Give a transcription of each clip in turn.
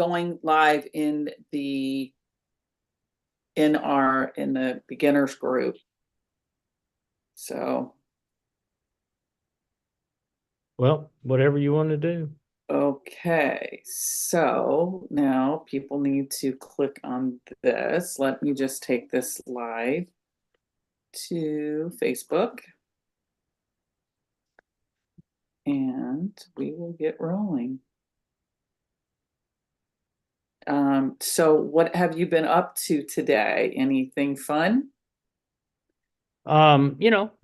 going live in the beginners group. So, Well, whatever you want to do. okay, so now people need to click on this. Let me just take this live to Facebook and we will get rolling. So what have you been up to today? Anything fun?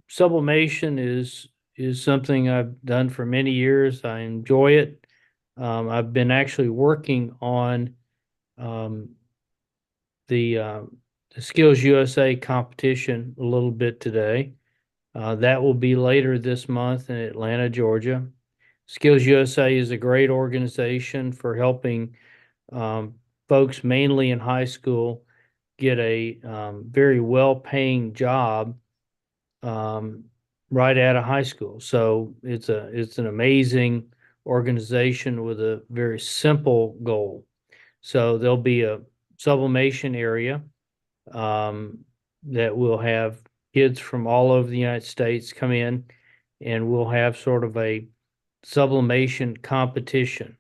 Sublimation is something I've done for many years. I enjoy it. I've been actually working on um, the uh, the Skills USA competition a little bit today. That will be later this month in Atlanta, Georgia. Skills USA is a great organization for helping um, folks mainly in high school get a very well-paying job um, right out of high school. So it's an amazing organization with a very simple goal. So there'll be a sublimation area um, that will have kids from all over the United States come in, and we'll have sort of a sublimation competition.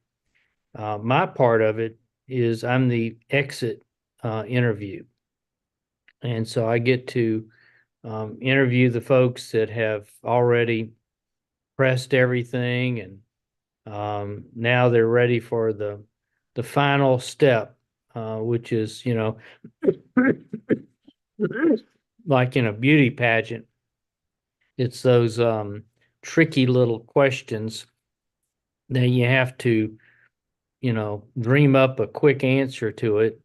My part of it is I'm the exit interview. And so I get to interview the folks that have already pressed everything, and now they're ready for the final step, which is, like in a beauty pageant, it's those tricky little questions that you have to, dream up a quick answer to it.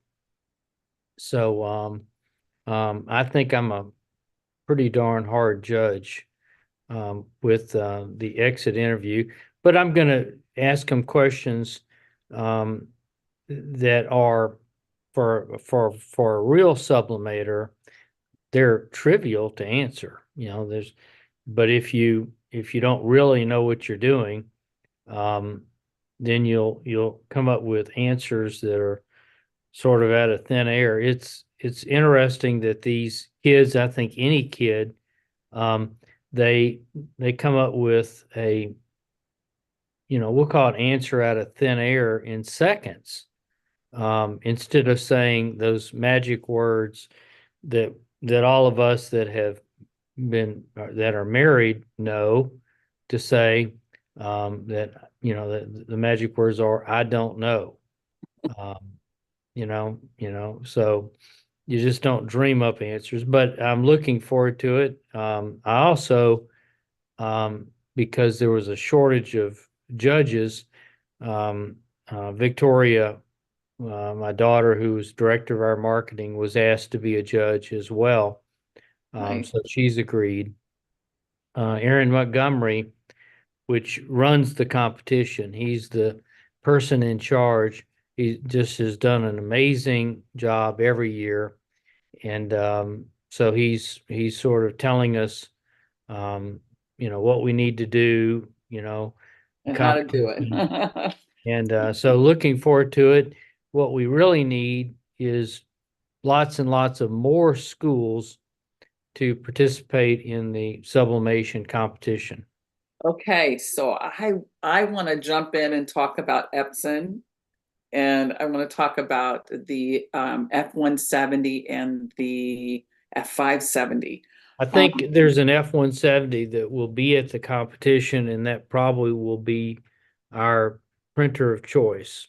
So I think I'm a pretty darn hard judge with the exit interview, but I'm going to ask them questions um, that are for a real sublimator. They're trivial to answer. But if you don't really know what you're doing, um, then you'll come up with answers that are sort of out of thin air. It's interesting that these kids, I think any kid, um, they they come up with we'll call it answer out of thin air in seconds, instead of saying those magic words that all of us that have been that are married know to say, that the magic words are I don't know. Um, so you just don't dream up answers, but I'm looking forward to it. I also, because there was a shortage of judges, um, Victoria, my daughter, who's director of our marketing, was asked to be a judge as well. Nice. So she's agreed. Aaron Montgomery, which runs the competition, he's the person in charge. He just has done an amazing job every year, and so he's sort of telling us, um, what we need to do, And how to do competition. it. And so looking forward to it. What we really need is lots and lots of more schools to participate in the sublimation competition. Okay, so I want to jump in and talk about Epson, and I want to talk about the F-170 and the F-570. I Um, think there's an F-170 that will be at the competition, and that probably will be our printer of choice.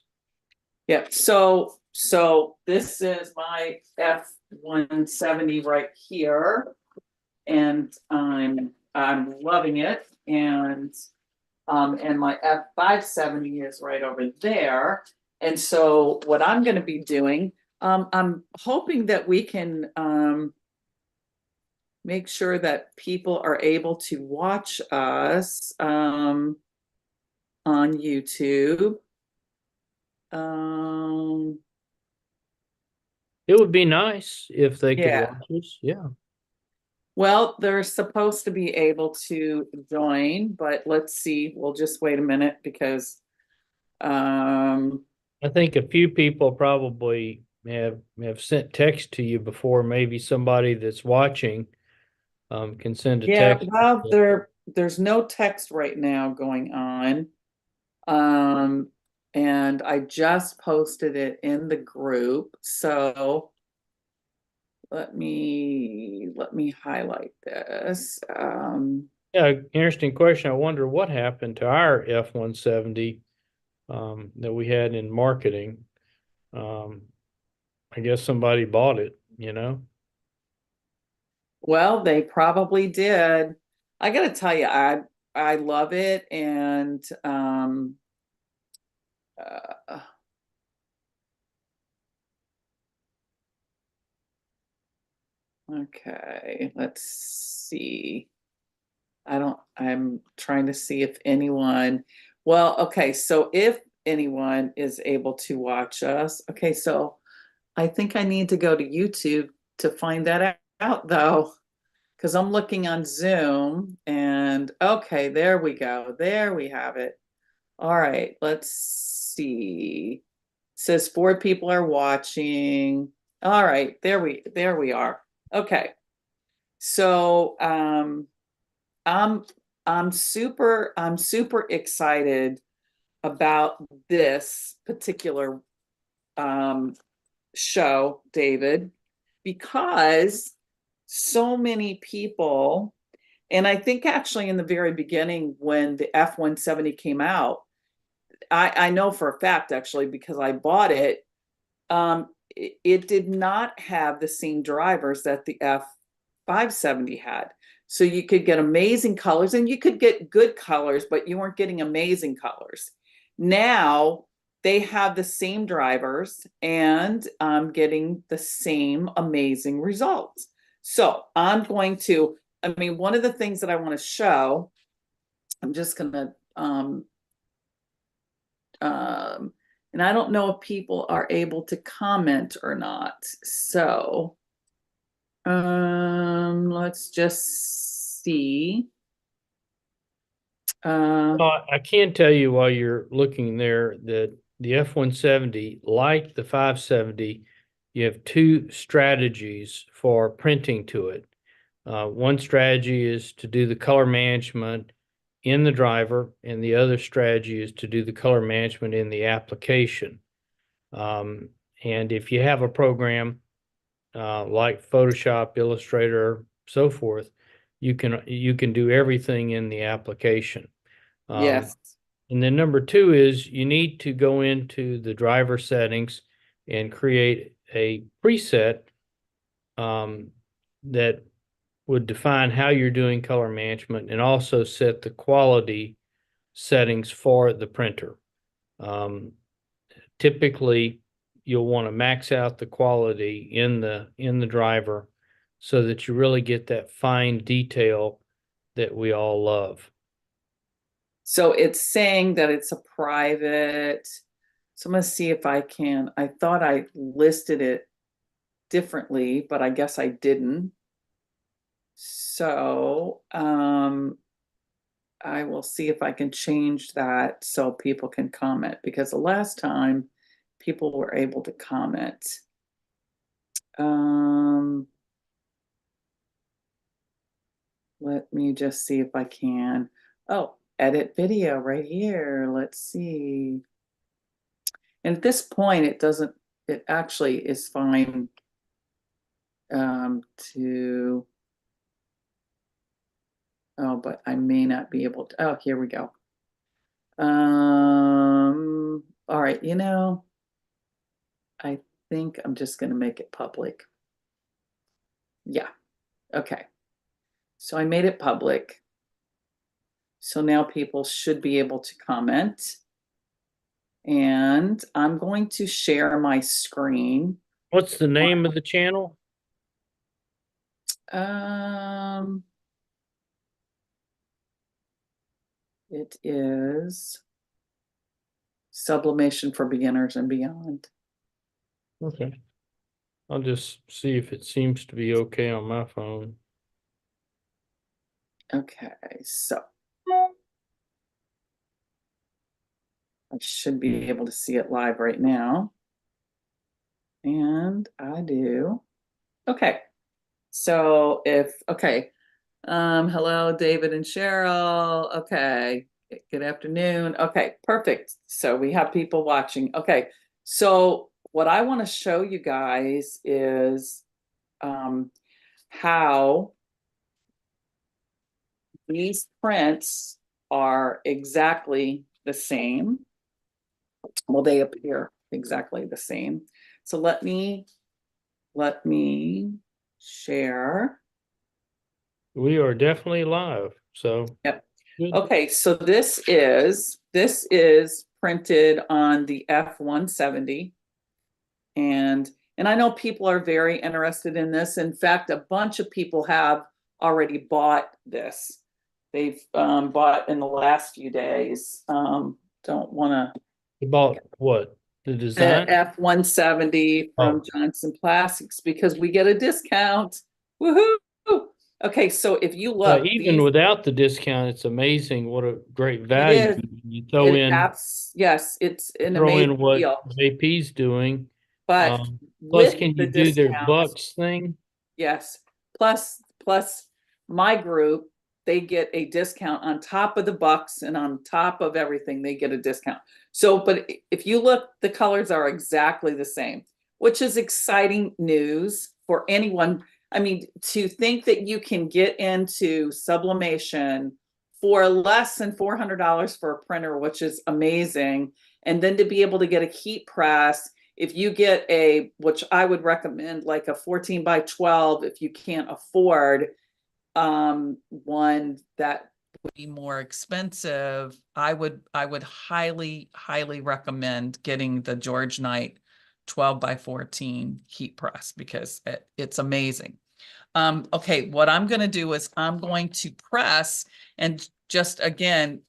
yeah, so this is my F-170 right here, and I'm loving it, and my F-570 is right over there. And so what I'm going to be doing, I'm hoping that we can make sure that people are able to watch us on YouTube. Um, It would be nice if they could yeah. watch us. Yeah. Well, they're supposed to be able to join, but let's see. We'll just wait a minute because um I think a few people probably have sent text to you before. Maybe somebody that's watching can send a Yeah, text. well, there's no text right now going on. Um, and I just posted it in the group. So let me highlight this. Yeah, interesting question. I wonder what happened to our F-170 that we had in marketing. Um, I guess somebody bought it, you know? Well, they probably did. I gotta tell you, I love it, and uh, okay, let's see. I'm trying to see if anyone, well, okay, so if anyone is able to watch us, okay, so I think I need to go to YouTube to find that out though, because I'm looking on Zoom and okay, there we go. There we have it. All right, let's see. It says 4 people are watching. All right, there we are. Okay. So I'm I'm super excited about this particular um show, David, because so many people, and I think actually in the very beginning when the F-170 came out, I know for a fact actually because I bought it, it did not have the same drivers that the F-570 had. So you could get amazing colors and you could get good colors, but you weren't getting amazing colors. Now they have the same drivers and I'm getting the same amazing results. So I'm going to, I mean, one of the things that I want to show, I'm just going to, um, and I don't know if people are able to comment or not. So let's just see. Uh, I can tell you while you're looking there that the F-170, like the 570, you have two strategies for printing to it. One strategy is to do the color management in the driver, and the other strategy is to do the color management in the application. Um, and if you have a program like Photoshop, Illustrator, so forth, you can do everything in the application. Um, yes. and then number two is you need to go into the driver settings and create a preset that would define how you're doing color management and also set the quality settings for the printer. Um, Typically, you'll want to max out the quality in the driver so that you really get that fine detail that we all love. So it's saying that it's a private. So I'm going to see if I can. I thought I listed it differently, but I guess I didn't. So I will see if I can change that so people can comment because the last time people were able to comment. Um, let me just see if I can. Oh, edit video right here. Let's see. And at this point, it doesn't, it actually is fine to, oh, but I may not be able to, oh, here we go. All right, I think I'm just going to make it public. Yeah, okay. So I made it public. So now people should be able to comment. And I'm going to share my screen. What's the name of the channel? Um, it is Sublimation for Beginners and Beyond. Okay. I'll just see if it seems to be okay on my phone. Okay, so I should be able to see it live right now. And I do. Okay. So okay. Hello, David and Cheryl. Okay. Good afternoon. Okay, perfect. So we have people watching. Okay. So what I want to show you guys is how these prints are exactly the same. Well, they appear exactly the same. So let me share. We are definitely live. So Yep. good. Okay, so this is printed on the F-170, and I know people are very interested in this. In fact, a bunch of people have already bought this. They've bought in the last few days. Don't want to About what? The the design? F-170 from Oh, Johnson Plastics because we get a discount. Woohoo! Okay, so if you look, even these without the discount, it's amazing what a great it value. is You yes, it's an throw amazing in what deal. AP's doing. But Plus, with can the you do their discounts, bucks thing? yes. Plus my group, they get a discount on top of the bucks and on top of everything, they get a discount. So, but if you look, the colors are exactly the same, which is exciting news for anyone. I mean, to think that you can get into sublimation for less than $400 for a printer, which is amazing. And then to be able to get a heat press if you get which I would recommend, like a 14 by 12, if you can't afford one that would be more expensive, I would highly recommend getting the George Knight 12 by 14 heat press because it's amazing. Okay, what I'm going to do is I'm going to press and just again,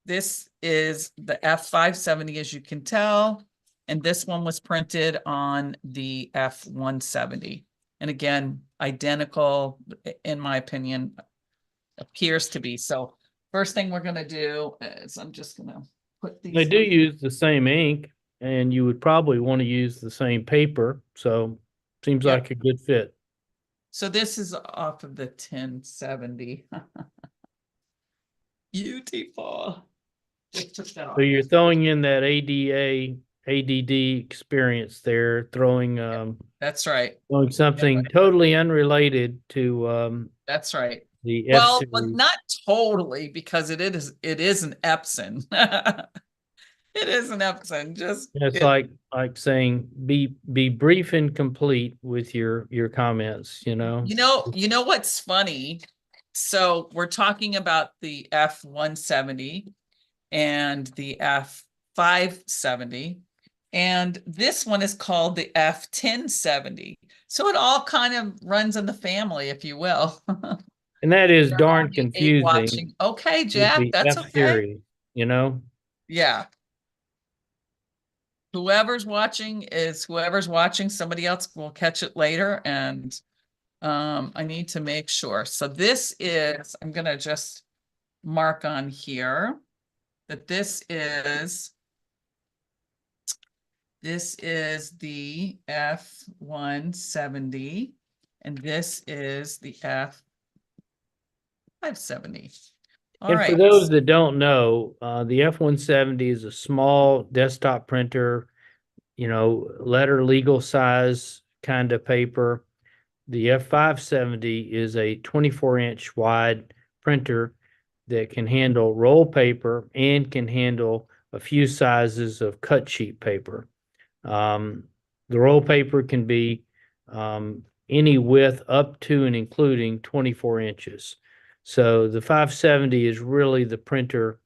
this is the F570, as you can tell, and this one was printed on the F170. And again, identical, in my opinion, appears to be. So first thing we're going to do is I'm just going to put They these do on. use the same ink, and you would probably want to use the same paper. So seems Yep. like a good fit. So this is off of the 1070. Beautiful. Just took that So off. you're throwing in that ADD experience there, That's right. throwing something totally unrelated to That's right. the F Well, but series. not totally because it is an Epson. It is an Epson. Just It's it. like saying be brief and complete with your comments, you know. You know what's funny? So we're talking about the F170 and the F570, and this one is called the F1070. So it all kind of runs in the family, if you will. And that is There are darn only eight confusing watching. Okay, with Jack, the that's F okay. series, you know. Yeah. Whoever's watching, somebody else will catch it later. And I need to make sure. So I'm going to just mark on here that this is the F170 and this is the F570. All And for right. those that don't know, the F-170 is a small desktop printer, you know, letter legal size kind of paper. The F570 is a 24-inch wide printer that can handle roll paper and can handle a few sizes of cut sheet paper. Um, the roll paper can be any width up to and including 24 inches. So the 570 is really the printer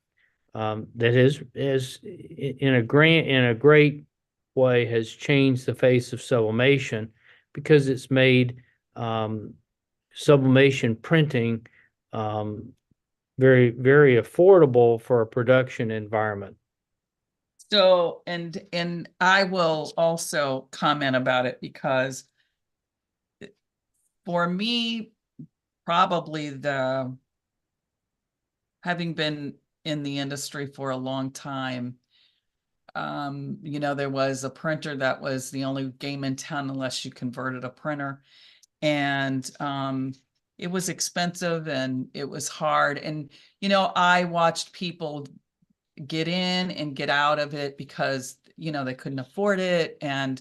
that is in a great way has changed the face of sublimation because it's made um, sublimation printing um, very affordable for a production environment. So, and I will also comment about it because for me, probably having been in the industry for a long time, There was a printer that was the only game in town unless you converted a printer. And it was expensive and it was hard. And, I watched people get in and get out of it because, they couldn't afford it. And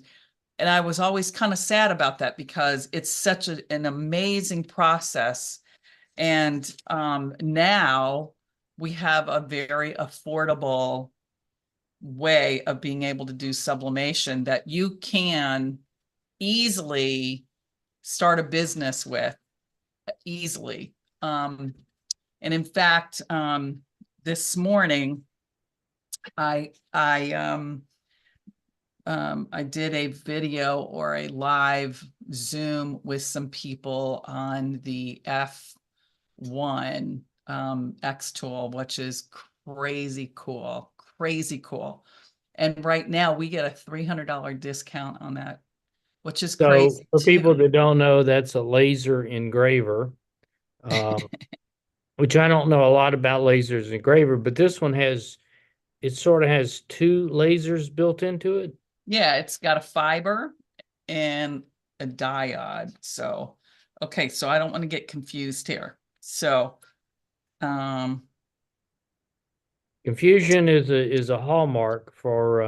I was always kind of sad about that because it's such an amazing process. And now we have a very affordable way of being able to do sublimation that you can easily start a business with easily. And in fact, this morning, I did a video or a live Zoom with some people on the F1 X tool, which is crazy cool, crazy cool. And right now we get a $300 discount on that, which is So crazy for people too. that don't know, that's a laser engraver, um, which I don't know a lot about lasers engraver, but this one has, it sort of has two lasers built into it. Yeah, it's got a fiber and a diode. So, okay, so I don't want to get confused here. So, um, Confusion is a hallmark for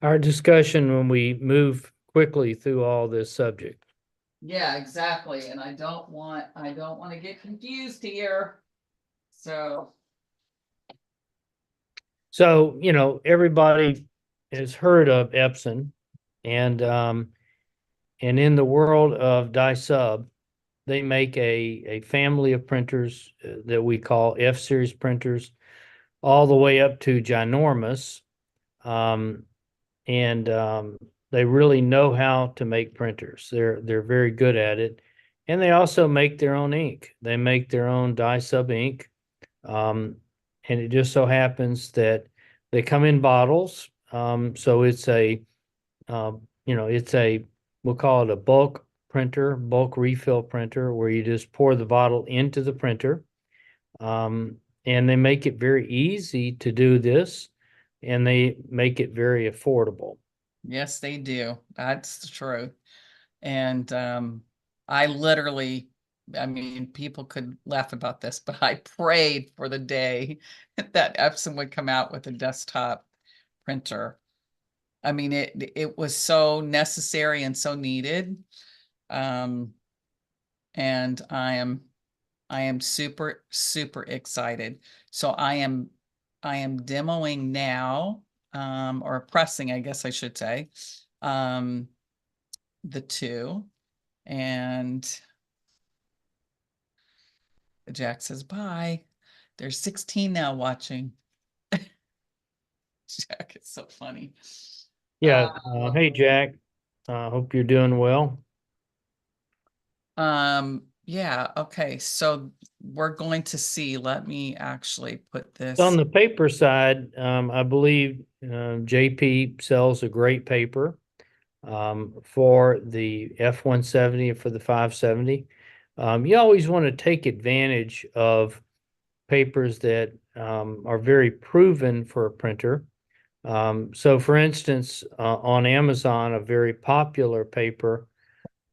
our discussion when we move quickly through all this subject. yeah, exactly. And I don't want to get confused here. So, So, everybody has heard of Epson, and in the world of die sub, they make a family of printers that we call F series printers, all the way up to ginormous. Um, and they really know how to make printers. They're very good at it, and they also make their own ink. They make their own die sub ink, um, and it just so happens that they come in bottles. So it's a we'll call it a bulk printer, bulk refill printer, where you just pour the bottle into the printer. Um, and they make it very easy to do this, and they make it very affordable. yes, they do. That's the truth. And I literally, I mean, people could laugh about this, but I prayed for the day that Epson would come out with a desktop printer. I mean, it was so necessary and so needed. Um, and I am super, super excited. So I am demoing now, or pressing, I guess I should say, um, the two. And Jack says bye. There's 16 now watching. Jack is so funny. Yeah. Hey, Jack. Hope you're doing well. Yeah, okay. So we're going to see. Let me actually put On this. the paper side, I believe JP sells a great paper for the F-170 and for the 570. You always want to take advantage of papers that are very proven for a printer. So, for instance, on Amazon, a very popular paper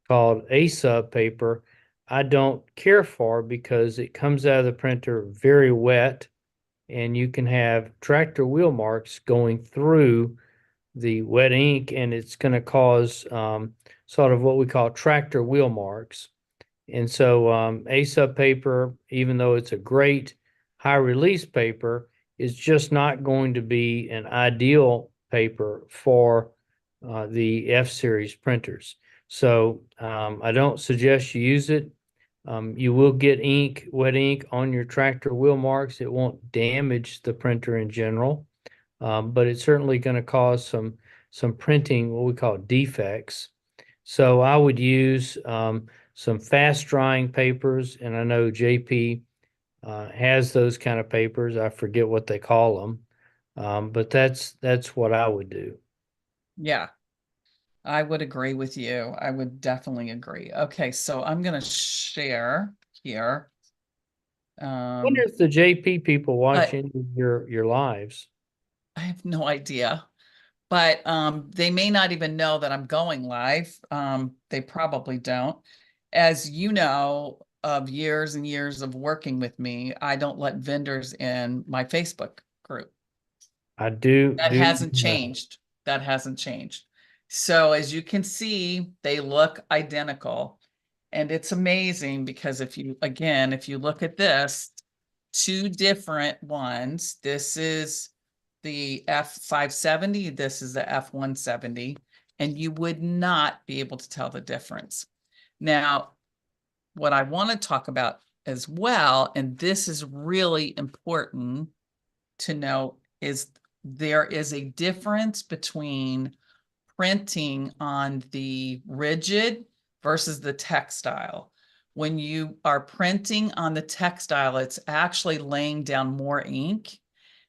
called A-sub paper, I don't care for because it comes out of the printer very wet, and you can have tractor wheel marks going through the wet ink, and it's going to cause sort of what we call tractor wheel marks. And so A-sub paper, even though it's a great high release paper, is just not going to be an ideal paper for the F series printers. So I don't suggest you use it. You will get ink, wet ink on your tractor wheel marks. It won't damage the printer in general, but it's certainly going to cause some printing, what we call defects. So I would use some fast drying papers, and I know JP has those kind of papers. I forget what they call them, but that's what I would do. Yeah, I would agree with you. I would definitely agree. Okay, so I'm gonna share here. I wonder Um, if the JP people uh, watch any of your lives. I have no idea. But they may not even know that I'm going live. They probably don't. As you know, of years and years of working with me, I don't let vendors in my Facebook group. I do That do hasn't changed. That hasn't changed. So as you can see, they look identical. And it's amazing because if you look at this, two different ones, this is the F570, this is the F170, and you would not be able to tell the difference. Now, what I want to talk about as well, and this is really important to know, is there is a difference between printing on the rigid versus the textile. When you are printing on the textile, it's actually laying down more ink.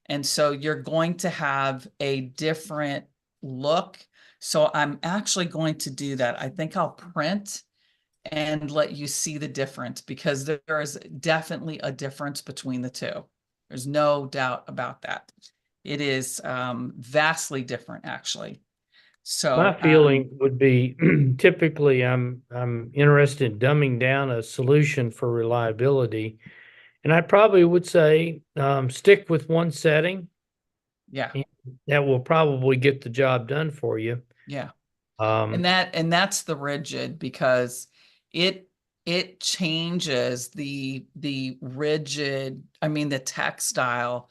And so you're going to have a different look. So I'm actually going to do that. I think I'll print and let you see the difference because there is definitely a difference between the two. There's no doubt about that. It is vastly different, actually. My So, feeling would be typically I'm interested in dumbing down a solution for reliability. And I probably would say stick with one setting, yeah, and that will probably get the job done for you. yeah. Um, And that's the rigid because it it changes the rigid, I mean the textile.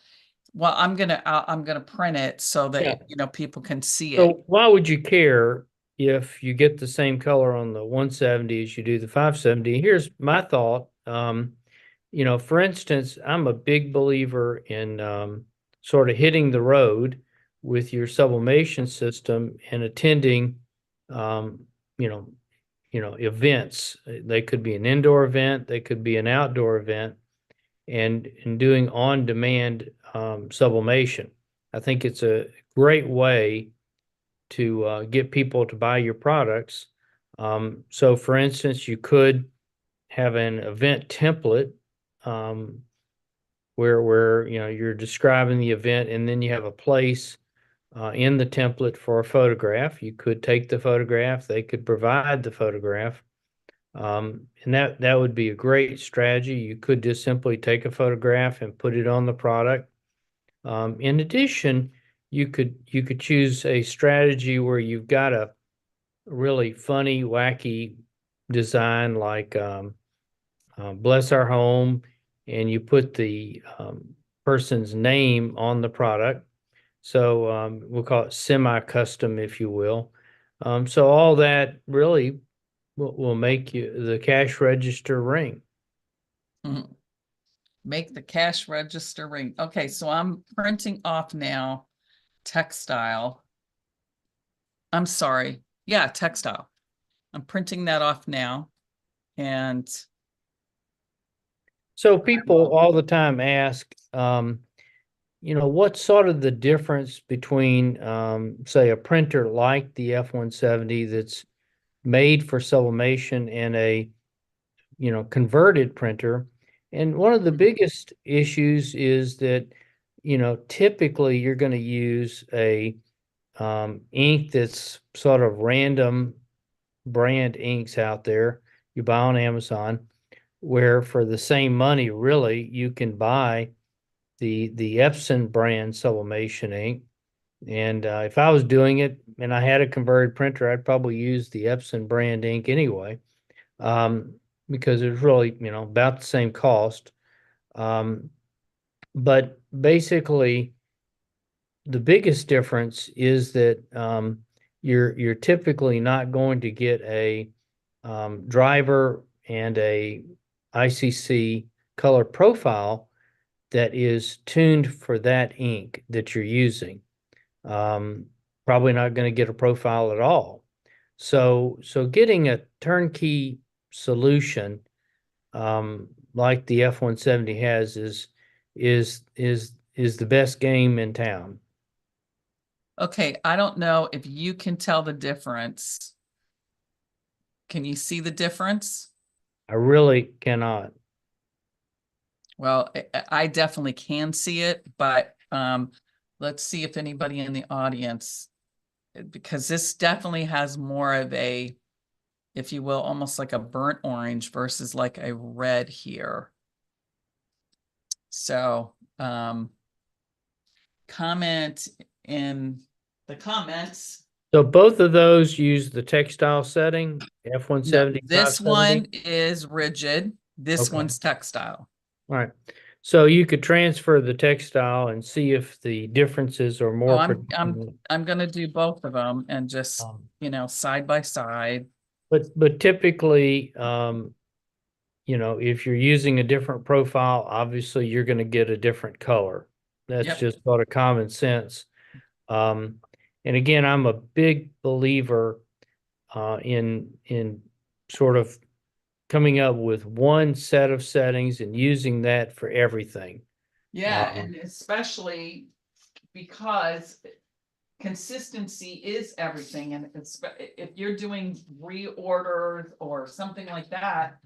Well, I'm gonna print it so yeah. that people can see it. So why would you care if you get the same color on the 170 as you do the 570? Here's my thought. For instance, I'm a big believer in sort of hitting the road with your sublimation system and attending, um, you know, events. They could be an indoor event, they could be an outdoor event, and doing on-demand sublimation. I think it's a great way to get people to buy your products. So, for instance, you could have an event template um, where you're describing the event, and then you have a place in the template for a photograph. You could take the photograph; they could provide the photograph, and that would be a great strategy. You could just simply take a photograph and put it on the product. In addition, you could choose a strategy where you've got a really funny, wacky design like Bless Our Home, and you put the person's name on the product. So we'll call it semi-custom, if you will. So all that really will make the cash register ring. Mhm. Make the cash register ring. Okay, so I'm printing off now textile. I'm sorry. Yeah, textile. I'm printing that off now. And So I people will, all the time ask, what's sort of the difference between, say, a printer like the F-170 that's made for sublimation and a, converted printer. And one of the biggest issues is that, typically you're going to use a ink that's sort of random brand inks out there you buy on Amazon, where for the same money, really, you can buy the Epson brand sublimation ink. And if I was doing it and I had a converted printer, I'd probably use the Epson brand ink anyway, um, because it's really, about the same cost. Um, but basically, the biggest difference is that you're typically not going to get a driver and a ICC color profile that is tuned for that ink that you're using. Um, Probably not going to get a profile at all. So getting a turnkey solution like the F-170 has is the best game in town. okay, I don't know if you can tell the difference. Can you see the difference? I really cannot. Well, I definitely can see it, but let's see if anybody in the audience, because this definitely has more of a, if you will, almost like a burnt orange versus like a red here. So, comment in the comments. So both of those use the textile setting, No, F-170, this one is rigid. This Okay. one's textile. All right. So you could transfer the textile and see if the differences are Oh, more I'm gonna do both of them and just, um, side by side. but typically, if you're using a different profile, obviously you're going to get a different color. That's Yep. just sort of common sense. Um, and again, I'm a big believer in sort of coming up with one set of settings and using that for everything. Yeah, and especially because consistency is everything. And if you're doing reorders or something like that,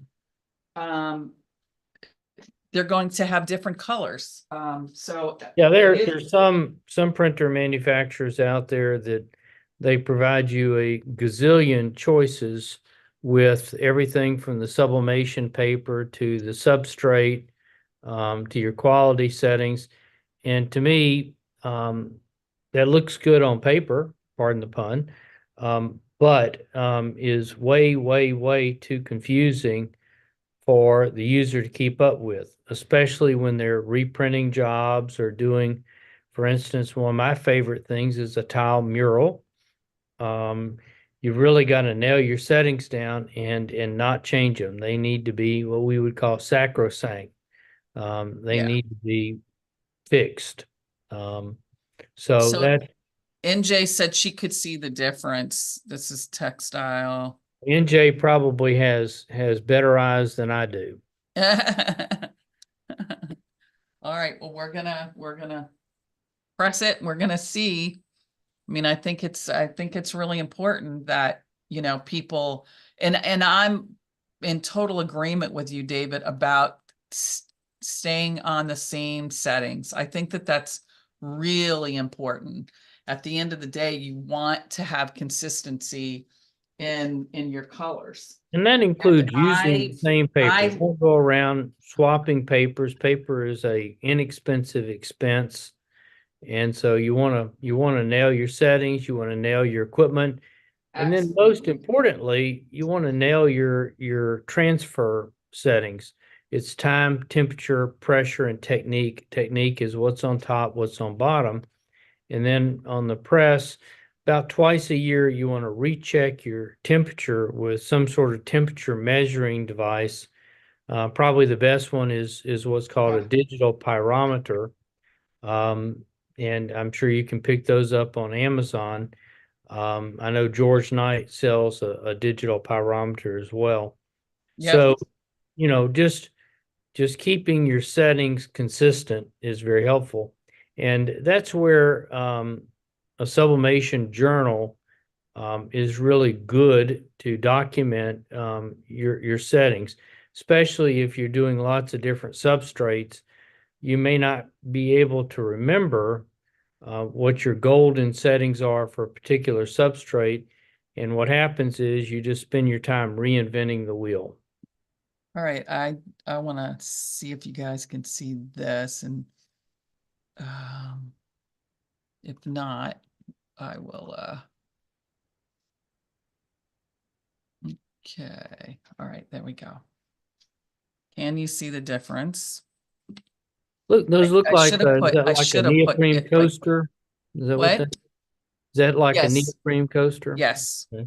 they're going to have different colors. So Yeah, it is, there's some printer manufacturers out there that they provide you a gazillion choices with everything from the sublimation paper to the substrate, to your quality settings. And to me, that looks good on paper, pardon the pun, but is way, way, way too confusing for the user to keep up with, especially when they're reprinting jobs or doing, for instance, one of my favorite things is a tile mural. Um, you've really got to nail your settings down and not change them. They need to be what we would call sacrosanct. They yeah. need to be fixed. Um, so So that NJ said she could see the difference. This is textile. NJ probably has better eyes than I do. All right, well, we're gonna press it. We're gonna see. I mean, I think it's really important that, people, and I'm in total agreement with you, David, about staying on the same settings. I think that that's really important. At the end of the day, you want to have consistency in your colors. And that And includes using the same paper. I Don't go around swapping papers. Paper is a inexpensive expense. And so you want to nail your settings, you want to nail your equipment, and then most absolutely. importantly, you want to nail your transfer settings. It's time, temperature, pressure, and technique. Technique is what's on top, what's on bottom. And then on the press, about twice a year, you want to recheck your temperature with some sort of temperature measuring device. Probably the best one is what's called a Yeah. digital pyrometer. Um, and I'm sure you can pick those up on Amazon. I know George Knight sells a digital pyrometer as well. Yep. So, you know, just keeping your settings consistent is very helpful. And that's where a sublimation journal is really good to document your settings, especially if you're doing lots of different substrates. You may not be able to remember what your golden settings are for a particular substrate. And what happens is you just spend your time reinventing the wheel. All right, I want to see if you guys can see this, and um, if not, I will. Okay, all right, there we go. Can you see the difference? Look, those look I like, should have is put. that I like a should have put neoprene it like coaster? Is that what what? that, is that like a Yes, neoprene coaster? yes. Okay.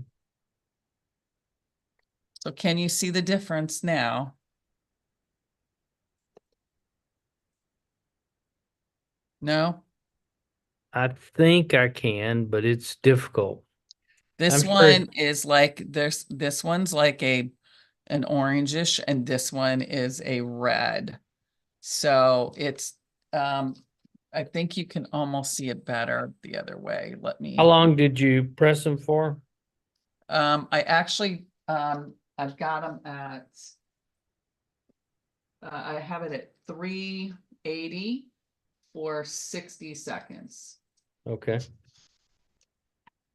So can you see the difference now? No. I think I can, but it's difficult. I'm This sure. one is like this one's like an orangish, and this one is a red. So it's I think you can almost see it better the other way. Let How me long did you press them for? I actually I've got them at I have it at 380. for 60 seconds. Okay.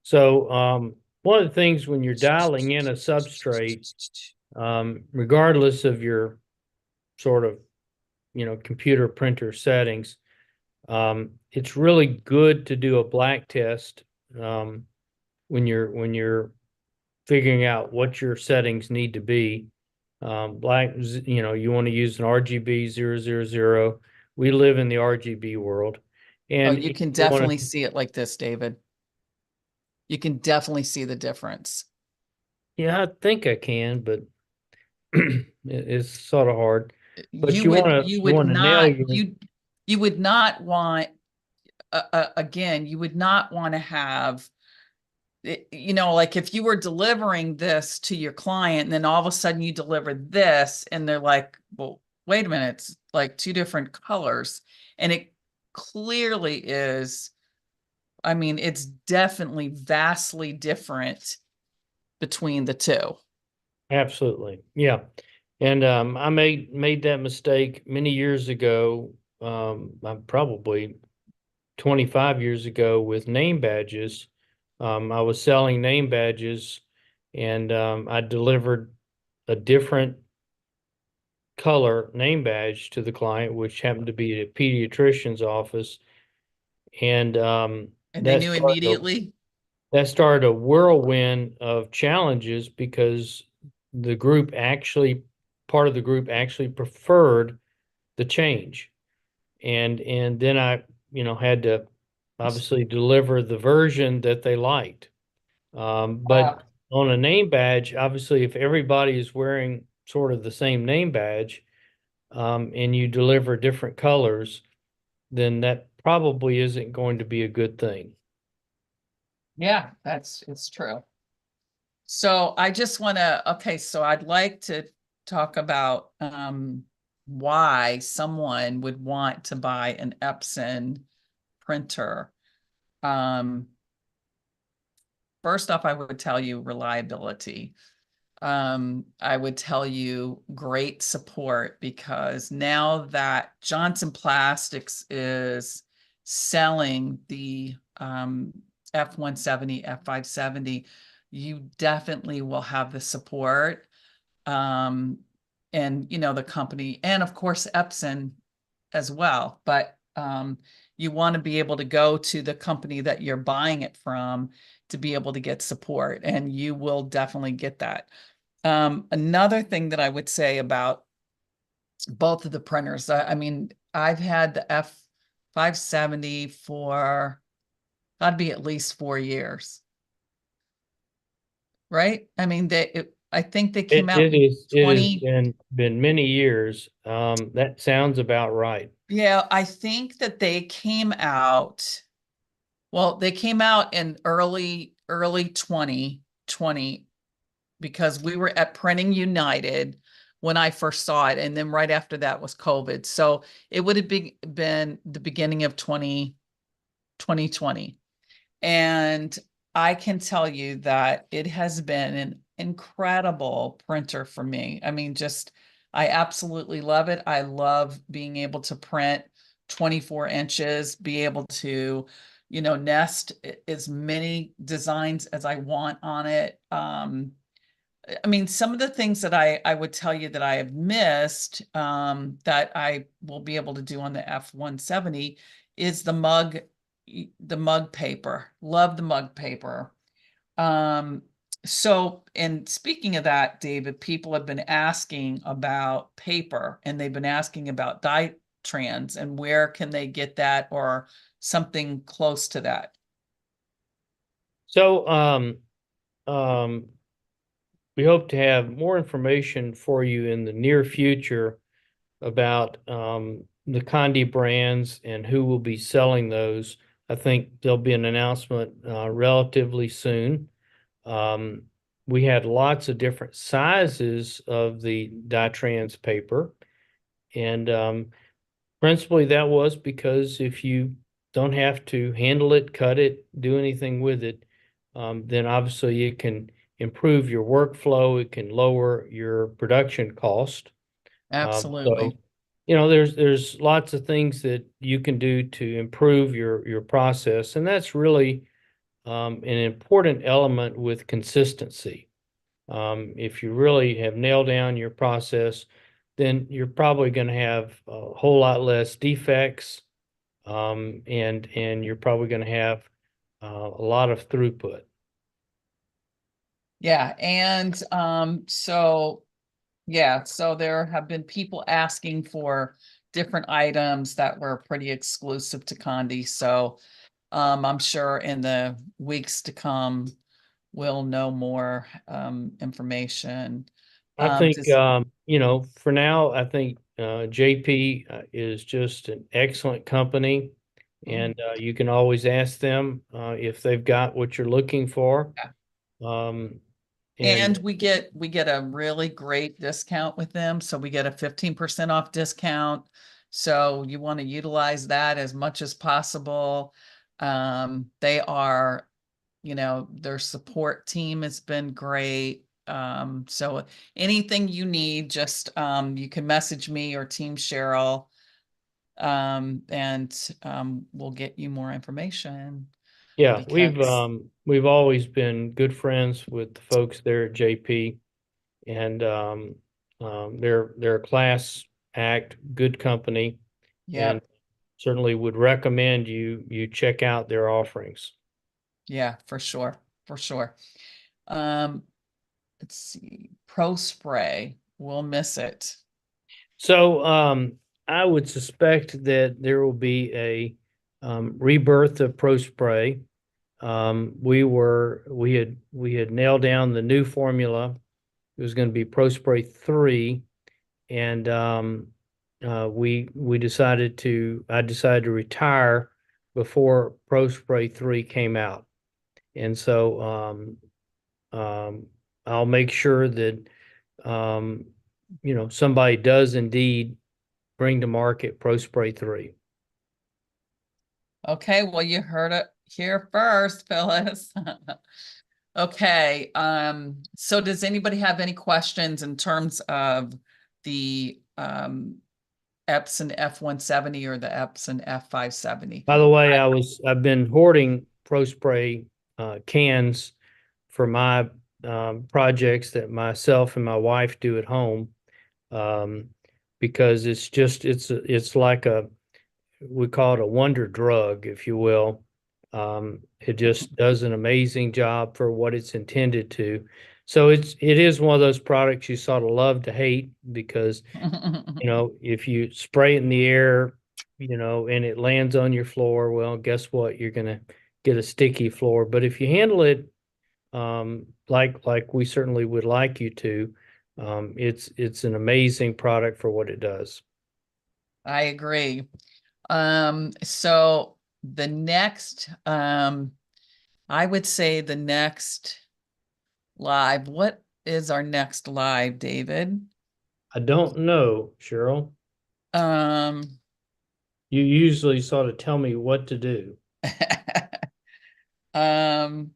So one of the things when you're dialing in a substrate, regardless of your sort of, computer printer settings, it's really good to do a black test when you're figuring out what your settings need to be. Black, you want to use an RGB 000. We live in the RGB world. Oh, And you can you want definitely to, see it like this, David. You can definitely see the difference. yeah, I think I can, but it's sort of hard. But You you want would to you you would want to nail not your you would not want again, you would not want to have like if you were delivering this to your client and then all of a sudden you deliver this and they're like, well, wait a minute, it's like two different colors. And it clearly is, I mean, it's definitely vastly different between the two. absolutely. Yeah. And I made that mistake many years ago. Probably 25 years ago with name badges. I was selling name badges and I delivered a different color name badge to the client, which happened to be a pediatrician's office. And And they knew immediately. that started a whirlwind of challenges because the group actually, part of the group actually preferred the change. And then I, had to obviously deliver the version that they liked. But on a name badge, obviously, if everybody is wearing sort of the same name badge, and you deliver different colors, then that probably isn't going to be a good thing. Yeah, it's true. So I just want to, okay, so I'd like to talk about why someone would want to buy an Epson printer. Um, First off, I would tell you reliability. I would tell you great support because now that Johnson Plastics is selling the F-170, F-570, you definitely will have the support. And the company, and of course Epson as well. But you want to be able to go to the company that you're buying it from to be able to get support, and you will definitely get that. Another thing that I would say about both of the printers, I mean, I've had the F570 for, that'd be at least 4 years, right? I mean, I think they came It out it in is it has 20. been many years. That sounds about right. Yeah, I think that they came out, well, they came out in early 2020 because we were at Printing United when I first saw it. And then right after that was COVID. So it would have been the beginning of 2020. And I can tell you that it has been an incredible printer for me. I mean, just, I absolutely love it. I love being able to print 24 inches, be able to, nest as many designs as I want on it. I mean, some of the things that I would tell you that I have missed, that I will be able to do on the F-170 is the mug paper. Love the mug paper. So, and speaking of that, David, people have been asking about paper and they've been asking about Dytrans and where can they get that or something close to that. So um, we hope to have more information for you in the near future about the Condi brands and who will be selling those. I think there'll be an announcement relatively soon. Um, we had lots of different sizes of the Dytrans paper, and principally that was because if you don't have to handle it, cut it, do anything with it, then obviously it can improve your workflow. It can lower your production cost. So Absolutely. there's lots of things that you can do to improve your process, and that's really an important element with consistency. If you really have nailed down your process, then you're probably going to have a whole lot less defects, and you're probably going to have a lot of throughput. Yeah, and so yeah, so there have been people asking for different items that were pretty exclusive to Condi. So I'm sure in the weeks to come, we'll know more information. I think, Does for now, I think JP is just an excellent company, Mhm. and you can always ask them if they've got what you're looking for. Yeah. Um, and And we get a really great discount with them. So we get a 15% off discount. So you want to utilize that as much as possible. They are, their support team has been great. So anything you need, just you can message me or Team Cheryl, and we'll get you more information yeah, because we've always been good friends with the folks there at JP, and they're a class act, good company, and yep, certainly would recommend you check out their offerings. yeah, for sure, for sure. Um, let's see, Pro Spray, we'll miss it. So I would suspect that there will be a rebirth of Pro Spray. We had nailed down the new formula. It was going to be Pro Spray 3, and we decided to I decided to retire before Pro Spray 3 came out, and so I'll make sure that um, somebody does indeed bring to market Pro Spray 3. Okay, well, you heard it here first, Phyllis. Okay, so does anybody have any questions in terms of the Epson F-170 or the Epson F-570? By the way, I've been hoarding Pro Spray cans for my projects that myself and my wife do at home, um, because it's like we call it a wonder drug, if you will. It just does an amazing job for what it's intended to. So it is one of those products you sort of love to hate, because if you spray it in the air, and it lands on your floor, well, guess what? You're gonna get a sticky floor. But if you handle it like we certainly would like you to, it's an amazing product for what it does. I agree. So the next, I would say the next live, what is our next live, David? I don't know, Cheryl. Um, You usually sort of tell me what to do. um,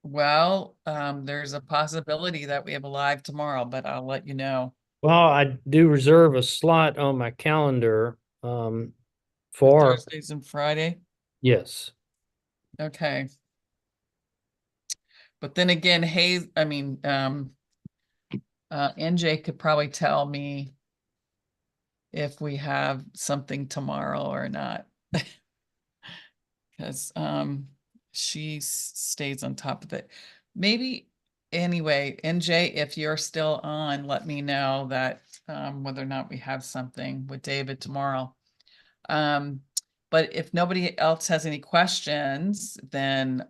well, there's a possibility that we have a live tomorrow, but I'll let you know. Well, I do reserve a slot on my calendar For for, Thursdays and Friday. yes. Okay. But then again, NJ could probably tell me if we have something tomorrow or not. Because she stays on top of it. Maybe anyway, NJ, if you're still on, let me know that whether or not we have something with David tomorrow. Um, but if nobody else has any questions, then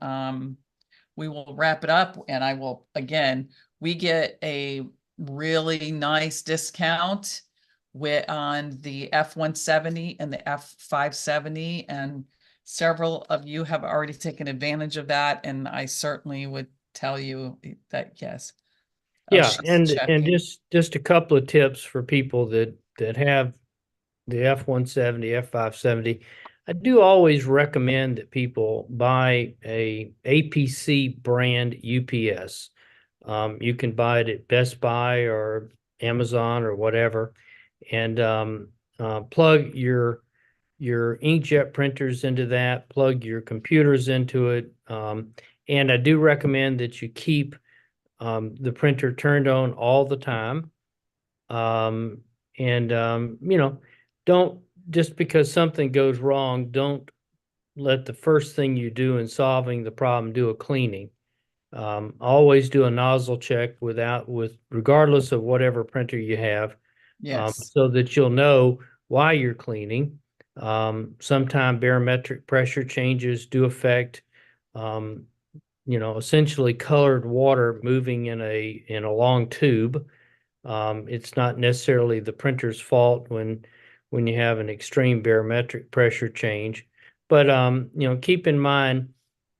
we will wrap it up, and I will, again, we get a really nice discount on the F-170 and the F-570, and several of you have already taken advantage of that, and I certainly would tell you that, yes. Oh, Yeah, she's and checking. just a couple of tips for people that have the F-170, F-570. I do always recommend that people buy a APC brand UPS. You can buy it at Best Buy or Amazon or whatever, and plug your inkjet printers into that, plug your computers into it. And I do recommend that you keep the printer turned on all the time. Um, and don't just because something goes wrong, don't let the first thing you do in solving the problem do a cleaning. Always do a nozzle check with regardless of whatever printer you have, Yes. so that you'll know why you're cleaning. Sometime barometric pressure changes do affect, um, essentially colored water moving in a long tube. It's not necessarily the printer's fault when you have an extreme barometric pressure change, but keep in mind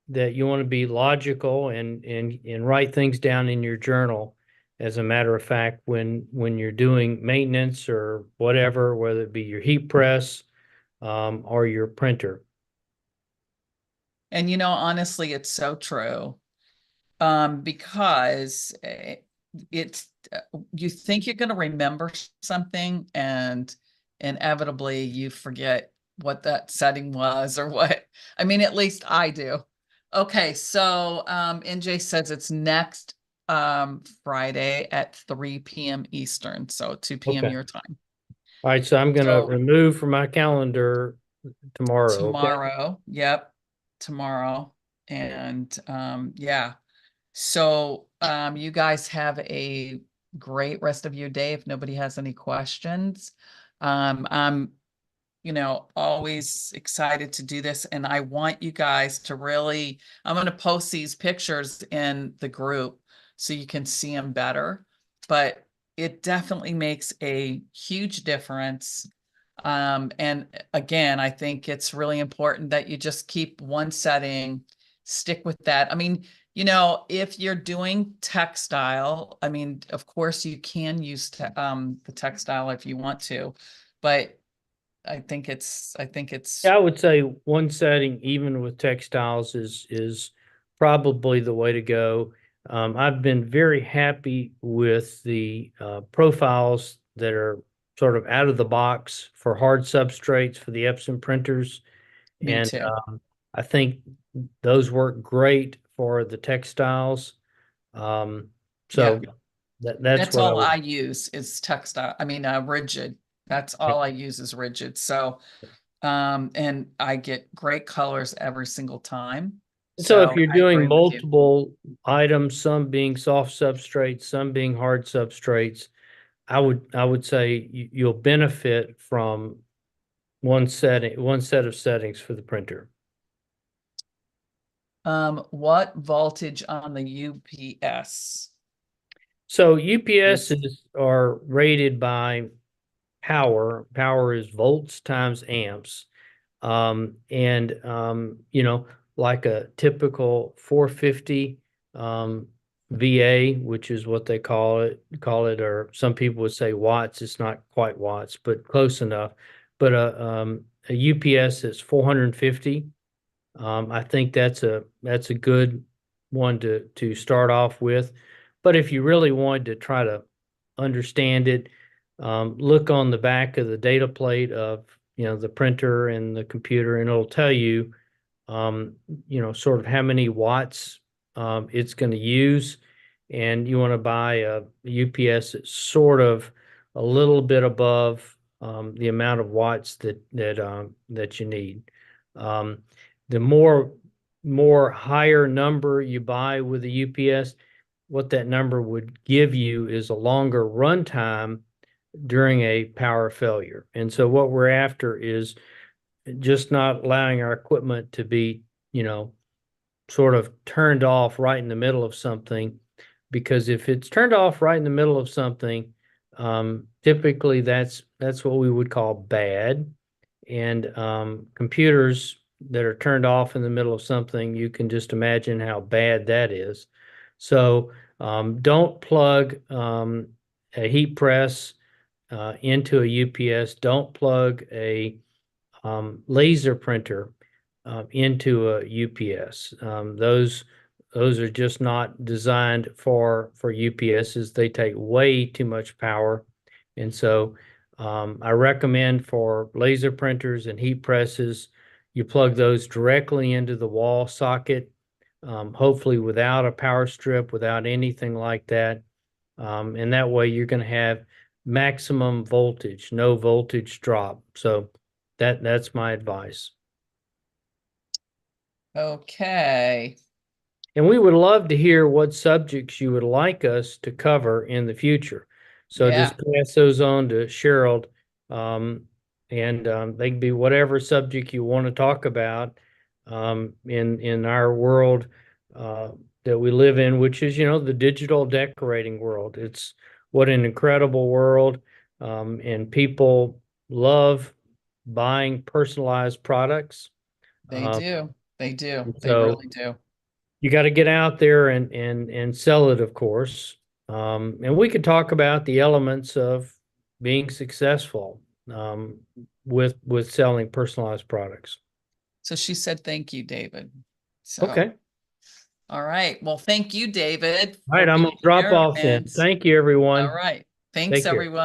that you want to be logical and write things down in your journal. As a matter of fact, when you're doing maintenance or whatever, whether it be your heat press or your printer. And honestly, it's so true. Because it's you think you're going to remember something, and inevitably you forget what that setting was or what. I mean, at least I do. Okay, so NJ says it's next Friday at 3 p.m. Eastern, so 2 p.m. Okay. your time. All right, so I'm gonna So remove from my calendar tomorrow. Okay. tomorrow, yep, tomorrow. And yeah. So you guys have a great rest of your day. If nobody has any questions, I'm, always excited to do this. And I want you guys to really, I'm going to post these pictures in the group so you can see them better. But it definitely makes a huge difference. And again, I think it's really important that you just keep one setting, stick with that. I mean, if you're doing textile, I mean, of course you can use the textile if you want to, but I think it's Yeah, I would say one setting, even with textiles, is probably the way to go. I've been very happy with the profiles that are sort of out of the box for hard substrates for the Epson printers, me and too. I think those work great for the textiles. Um, Yeah. so that's That's what I all I would. use is textile. I mean, rigid. That's all I use is rigid. So, and I get great colors every single time. So if So you're I agree doing with you. multiple items, some being soft substrates, some being hard substrates, I would say you'll benefit from one set of settings for the printer. What voltage on the UPS So is UPSs are rated by power. Power is volts times amps. And like a typical 450 um, VA, which is what they call it, or some people would say watts. It's not quite watts, but close enough. But a UPS is 450. I think that's a good one to start off with. But if you really wanted to try to understand it, look on the back of the data plate of the printer and the computer, and it'll tell you sort of how many watts it's going to use, and you want to buy a UPS that's sort of a little bit above the amount of watts that you need. Um, the more higher number you buy with a UPS, what that number would give you is a longer runtime during a power failure. And so what we're after is just not allowing our equipment to be, you know, sort of turned off right in the middle of something. Because if it's turned off right in the middle of something, typically that's what we would call bad. And computers that are turned off in the middle of something, you can just imagine how bad that is. So don't plug a heat press into a UPS. Don't plug a laser printer into a UPS. Those those are just not designed for UPSs. They take way too much power. And so I recommend for laser printers and heat presses, you plug those directly into the wall socket, hopefully without a power strip, without anything like that. And that way you're going to have maximum voltage, no voltage drop. So that's my advice. Okay. And we would love to hear what subjects you would like us to cover in the future. So Yeah, just pass those on to Cheryl. Um, and they can be whatever subject you want to talk about in our world that we live in, which is, the digital decorating world. It's what an incredible world. And people love buying personalized products. they Um, do. They do. They so really do. you got to get out there and sell it, of course. And we could talk about the elements of being successful with selling personalized products. So she said, thank you, David. So, Okay. all right. Well, thank you, David, All for right, I'm being gonna drop here. off then. And Thank you, all everyone. right. Thanks, Take care. everyone.